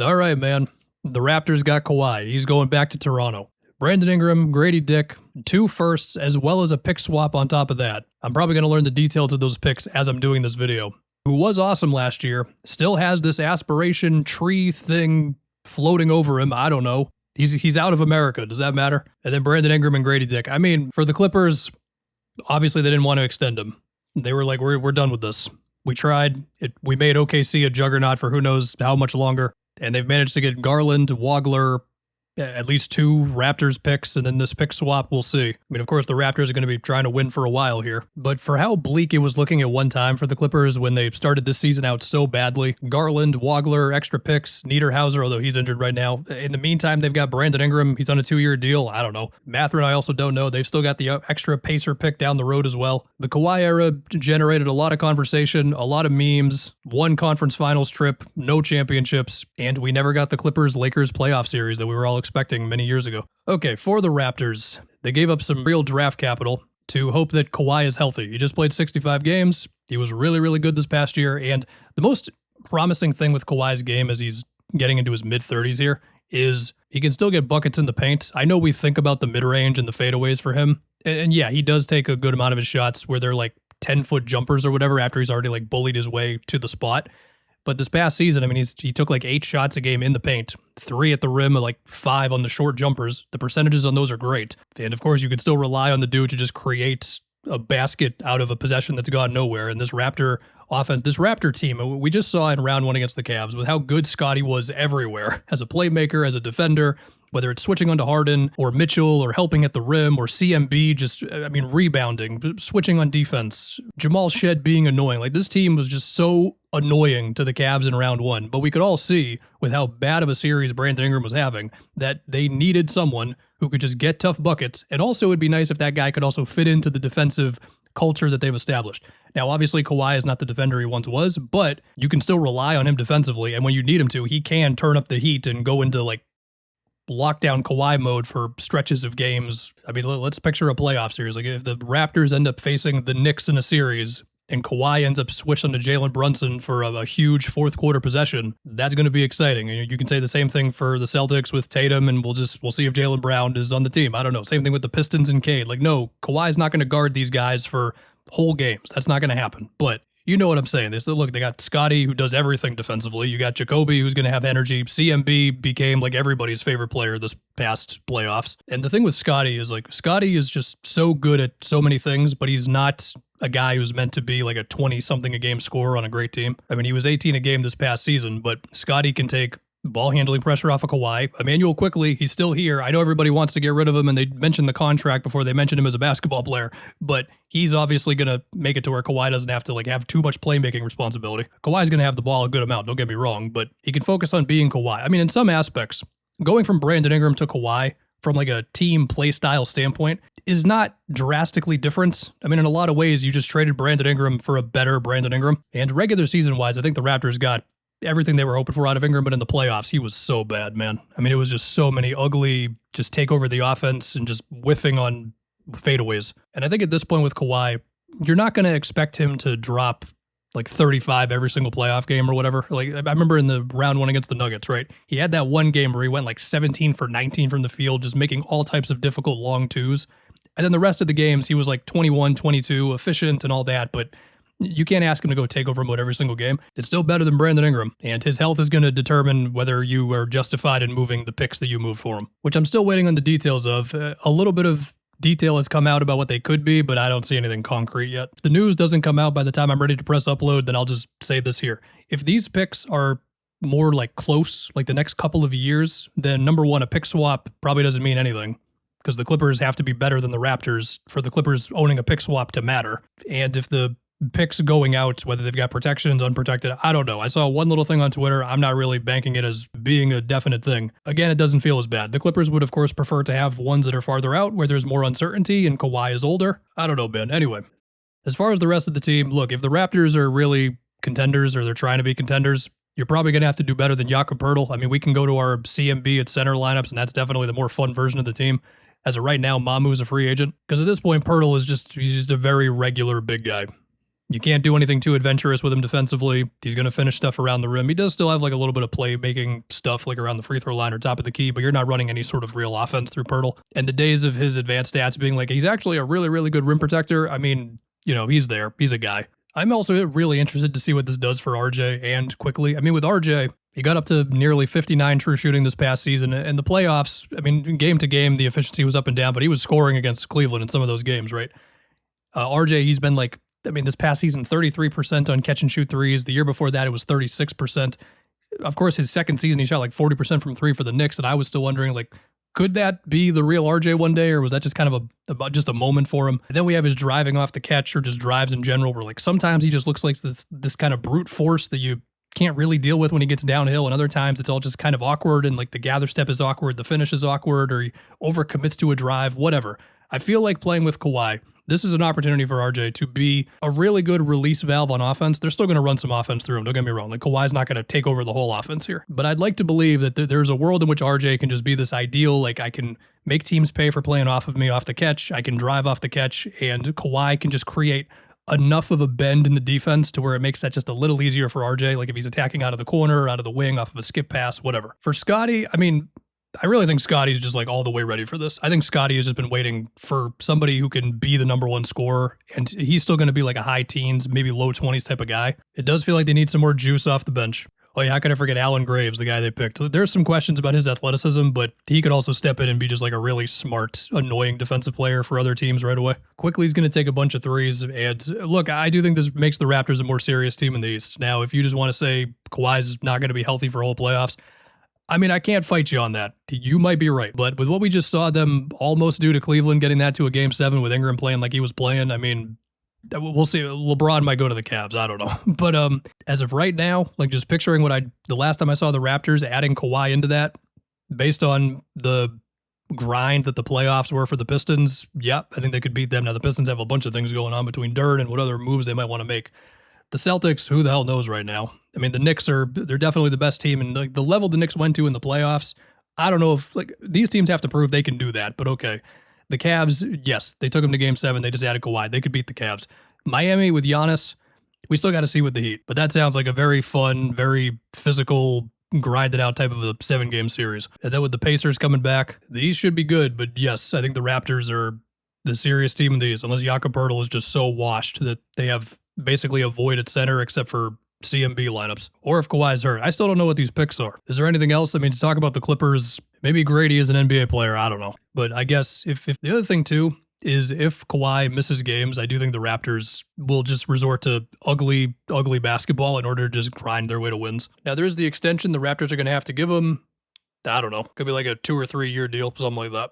All right, man. The Raptors got Kawhi. He's going back to Toronto. Brandon Ingram, Grady Dick, 2 firsts, as well as a pick swap on top of that. I'm probably going to learn the details of those picks as I'm doing this video. Who was awesome last year, still has this aspiration tree thing floating over him. I don't know. He's out of America. Does that matter? And then Brandon Ingram and Grady Dick. I mean, for the Clippers, obviously they didn't want to extend him. They were like, we're done with this. We tried. We made OKC a juggernaut for who knows how much longer. And they've managed to get Garland, Wagler, at least 2 Raptors picks, and then this pick swap, we'll see. I mean, of course, the Raptors are going to be trying to win for a while here. But for how bleak it was looking at one time for the Clippers when they started this season out so badly, Garland, Wagler, extra picks, Niederhauser, although he's injured right now. In the meantime, they've got Brandon Ingram. He's on a 2-year deal. I don't know. Mathurin, I also don't know. They've still got the extra Pacer pick down the road as well. The Kawhi era generated a lot of conversation, a lot of memes, 1 conference finals trip, no championships, and we never got the Clippers-Lakers playoff series that we were all expecting many years ago. Okay, for the Raptors, they gave up some real draft capital to hope that Kawhi is healthy. He just played 65 games. He was really, really good this past year. And the most promising thing with Kawhi's game as he's getting into his mid-30s here is he can still get buckets in the paint. I know we think about the mid-range and the fadeaways for him. And yeah, he does take a good amount of his shots where they're like 10-foot jumpers or whatever after he's already like bullied his way to the spot. But this past season, I mean, he took like 8 shots a game in the paint, 3 at the rim, and like 5 on the short jumpers. The percentages on those are great. And of course, you can still rely on the dude to just create a basket out of a possession that's gone nowhere. And this Raptor offense, this Raptor team, we just saw in round 1 against the Cavs with how good Scottie was everywhere as a playmaker, as a defender. Whether it's switching onto Harden or Mitchell or helping at the rim or CMB just, rebounding, switching on defense, Jamal Shed being annoying. Like this team was just so annoying to the Cavs in round 1. But we could all see with how bad of a series Brandon Ingram was having that they needed someone who could just get tough buckets. And also it'd be nice if that guy could also fit into the defensive culture that they've established. Now, obviously, Kawhi is not the defender he once was, but you can still rely on him defensively. And when you need him to, he can turn up the heat and go into like lockdown Kawhi mode for stretches of games. I mean, let's picture a playoff series. Like if the Raptors end up facing the Knicks in a series and Kawhi ends up switching to Jalen Brunson for a huge 4th quarter possession, that's going to be exciting. And you can say the same thing for the Celtics with Tatum, and we'll see if Jaylen Brown is on the team. I don't know. Same thing with the Pistons and Cade. Like, no, Kawhi's not going to guard these guys for whole games. That's not going to happen. But you know what I'm saying. They got Scottie, who does everything defensively. You got Jacoby, who's going to have energy. CMB became like everybody's favorite player this past playoffs. And the thing with Scottie is like, Scottie is just so good at so many things, but he's not a guy who's meant to be like a 20-something a game scorer on a great team. I mean, he was 18 a game this past season, but Scottie can take ball handling pressure off of Kawhi. Emmanuel Quickley, he's still here. I know everybody wants to get rid of him, and they mentioned the contract before they mentioned him as a basketball player, but he's obviously going to make it to where Kawhi doesn't have to like have too much playmaking responsibility. Kawhi's going to have the ball a good amount, don't get me wrong, but he can focus on being Kawhi. I mean, in some aspects, going from Brandon Ingram to Kawhi from like a team play style standpoint is not drastically different. I mean, in a lot of ways, you just traded Brandon Ingram for a better Brandon Ingram. And regular season wise, I think the Raptors got everything they were hoping for out of Ingram, but in the playoffs, he was so bad, man. I mean, it was just so many ugly, just take over the offense and just whiffing on fadeaways. And I think at this point with Kawhi, you're not going to expect him to drop like 35 every single playoff game or whatever. Like I remember in the round 1 against the Nuggets, right? He had that one game where he went like 17 for 19 from the field, just making all types of difficult long twos. And then the rest of the games, he was like 21, 22, efficient and all that, but you can't ask him to go take over mode every single game. It's still better than Brandon Ingram, and his health is going to determine whether you are justified in moving the picks that you move for him, which I'm still waiting on the details of. A little bit of detail has come out about what they could be, but I don't see anything concrete yet. If the news doesn't come out by the time I'm ready to press upload, then I'll just say this here. If these picks are more like close, like the next couple of years, then number 1, a pick swap probably doesn't mean anything, because the Clippers have to be better than the Raptors for the Clippers owning a pick swap to matter. And if the picks going out, whether they've got protections, unprotected, I don't know. I saw one little thing on Twitter. I'm not really banking it as being a definite thing. Again, it doesn't feel as bad. The Clippers would, of course, prefer to have ones that are farther out where there's more uncertainty and Kawhi is older. I don't know, Ben. Anyway, as far as the rest of the team, look, if the Raptors are really contenders or they're trying to be contenders, you're probably going to have to do better than Jakob Poeltl. I mean, we can go to our CMB at center lineups, and that's definitely the more fun version of the team. As of right now, Mamu's a free agent, because at this point, Poeltl is he's just a very regular big guy. You can't do anything too adventurous with him defensively. He's going to finish stuff around the rim. He does still have like a little bit of playmaking stuff like around the free throw line or top of the key, but you're not running any sort of real offense through Pirtle. And the days of his advanced stats being like, he's actually a really, really good rim protector. I mean, you know, he's there. He's a guy. I'm also really interested to see what this does for RJ and quickly. I mean, with RJ, he got up to nearly 59 true shooting this past season. And the playoffs, I mean, game to game, the efficiency was up and down, but he was scoring against Cleveland in some of those games, right? RJ, he's been like, I mean, this past season, 33% on catch and shoot threes. The year before that, it was 36%. Of course, his second season, he shot like 40% from three for the Knicks. And I was still wondering, like, could that be the real RJ one day, or was that just kind of just a moment for him? And then we have his driving off the catch or just drives in general, where like sometimes he just looks like this kind of brute force that you can't really deal with when he gets downhill, and other times it's all just kind of awkward, and like the gather step is awkward, the finish is awkward, or he overcommits to a drive, whatever. I feel like playing with Kawhi, this is an opportunity for RJ to be a really good release valve on offense. They're still going to run some offense through him, don't get me wrong. Like, Kawhi's not going to take over the whole offense here. But I'd like to believe that there's a world in which RJ can just be this ideal, like, I can make teams pay for playing off of me off the catch, I can drive off the catch, and Kawhi can just create enough of a bend in the defense to where it makes that just a little easier for RJ, like if he's attacking out of the corner, out of the wing, off of a skip pass, whatever. For Scottie, I mean, I really think Scottie's just like all the way ready for this. I think Scottie has just been waiting for somebody who can be the number one scorer, and he's still going to be like a high teens, maybe low 20s type of guy. It does feel like they need some more juice off the bench. Oh yeah, how could I forget Allen Graves, the guy they picked? There's some questions about his athleticism, but he could also step in and be just like a really smart, annoying defensive player for other teams right away. Quickly, he's going to take a bunch of threes, and look, I do think this makes the Raptors a more serious team in the East. Now, if you just want to say Kawhi's not going to be healthy for whole playoffs, I mean, I can't fight you on that. You might be right. But with what we just saw them almost do to Cleveland, getting that to a game 7 with Ingram playing like he was playing, I mean, we'll see. LeBron might go to the Cavs. I don't know. But as of right now, like just picturing the last time I saw the Raptors, adding Kawhi into that, based on the grind that the playoffs were for the Pistons, yeah, I think they could beat them. Now, the Pistons have a bunch of things going on between dirt and what other moves they might want to make. The Celtics, who the hell knows right now? I mean, the Knicks they're definitely the best team, and like the level the Knicks went to in the playoffs, I don't know if like these teams have to prove they can do that, but okay. The Cavs, yes, they took them to game 7. They just added Kawhi. They could beat the Cavs. Miami with Giannis, we still got to see with the Heat, but that sounds like a very fun, very physical, grinded out type of a 7-game series. And then with the Pacers coming back, these should be good, but yes, I think the Raptors are the serious team in these, unless Jakob Poeltl is just so washed that they have basically a void at center except for CMB lineups. Or if Kawhi's hurt. I still don't know what these picks are. Is there anything else? I mean, to talk about the Clippers, maybe Gradey is an NBA player. I don't know. But I guess if the other thing too is if Kawhi misses games, I do think the Raptors will just resort to ugly basketball in order to just grind their way to wins. Now, there's the extension the Raptors are going to have to give him. I don't know. Could be like a 2 or 3 year deal, something like that.